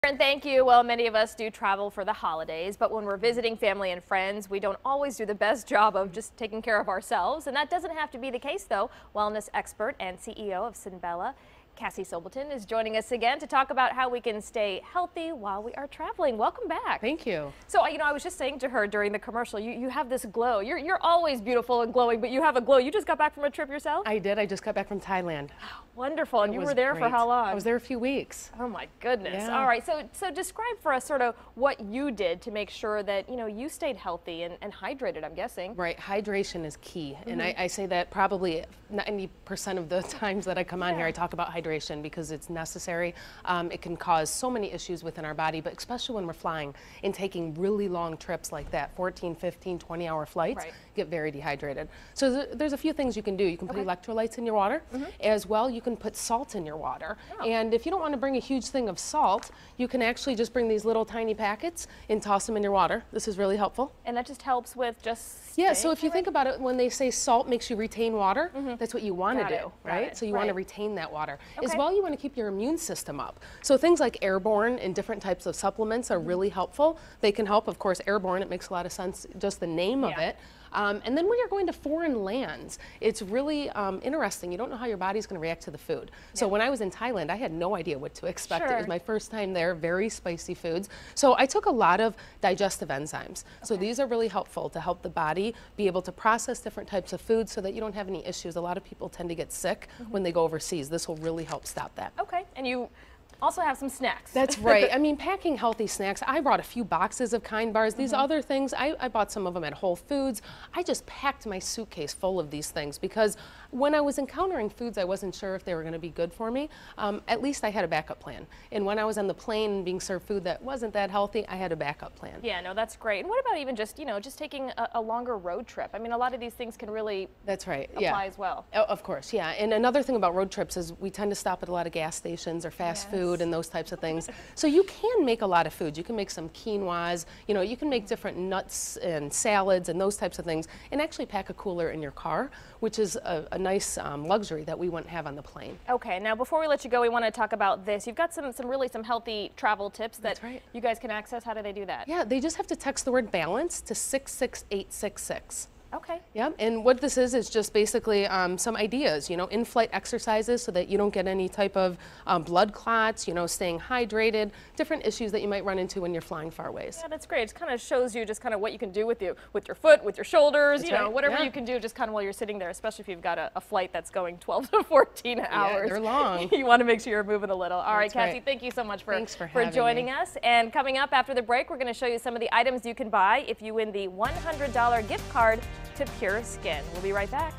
And thank you. Well, many of us do travel for the holidays, but when we're visiting family and friends, we don't always do the best job of just taking care of ourselves. And that doesn't have to be the case, though. Wellness expert and CEO of Synbella, Cassie Sobelton, is joining us again to talk about how we can stay healthy while we are traveling. Welcome back. Thank you. So, I was just saying to her during the commercial, you have this glow. You're always beautiful and glowing, but you have a glow. You just got back from a trip yourself? I did. I just got back from Thailand. Wonderful. And you were there for how long? I was there a few weeks. Oh my goodness. Yeah. All right. So describe for us sort of what you did to make sure that, you stayed healthy and hydrated, I'm guessing. Right. Hydration is key. And I say that probably 90% of the times that I come on here, I talk about hydration because it's necessary. It can cause so many issues within our body, but especially when we're flying and taking really long trips like that, 14, 15, 20-hour flights, get very dehydrated. So there's a few things you can do. You can put electrolytes in your water. As well, you can put salt in your water. And if you don't want to bring a huge thing of salt, you can actually just bring these little tiny packets and toss them in your water. This is really helpful. And that just helps with just yeah, so if you think about it, when they say salt makes you retain water, that's what you want to do, right? So you want to retain that water. As well, you want to keep your immune system up. So things like Airborne and different types of supplements are really helpful. They can help, of course, Airborne, it makes a lot of sense, just the name of it. And then when you're going to foreign lands, it's really interesting. You don't know how your body's going to react to the food. So when I was in Thailand, I had no idea what to expect. It was my first time there, very spicy foods. So I took a lot of digestive enzymes. So these are really helpful to help the body be able to process different types of foods so that you don't have any issues. A lot of people tend to get sick when they go overseas. This will really help stop that. Okay, and you also have some snacks. That's right. I mean, packing healthy snacks. I brought a few boxes of Kind bars. These other things, I bought some of them at Whole Foods. I just packed my suitcase full of these things because when I was encountering foods, I wasn't sure if they were going to be good for me. At least I had a backup plan. And when I was on the plane and being served food that wasn't that healthy, I had a backup plan. Yeah, no, that's great. And what about even just, just taking a longer road trip? I mean, a lot of these things can really apply as well. Oh, of course, yeah. And another thing about road trips is we tend to stop at a lot of gas stations or fast food and those types of things. So you can make a lot of foods. You can make some quinoas, you can make different nuts and salads and those types of things, and actually pack a cooler in your car, which is a nice luxury that we wouldn't have on the plane. Okay, now before we let you go, we want to talk about this. You've got some healthy travel tips that you guys can access. How do they do that? Yeah, they just have to text the word balance to 66866. Okay. Yeah, and what this is just basically some ideas, in-flight exercises so that you don't get any type of blood clots, staying hydrated, different issues that you might run into when you're flying far ways. Yeah, that's great. It kind of shows you just kind of what you can do with your foot, with your shoulders, whatever you can do just kind of while you're sitting there, especially if you've got a flight that's going 12 to 14 hours. Yeah, they're long. You want to make sure you're moving a little. All right, Cassie, thank you so much for joining us. And coming up after the break, we're going to show you some of the items you can buy if you win the $100 gift card to Pure Skin. We'll be right back.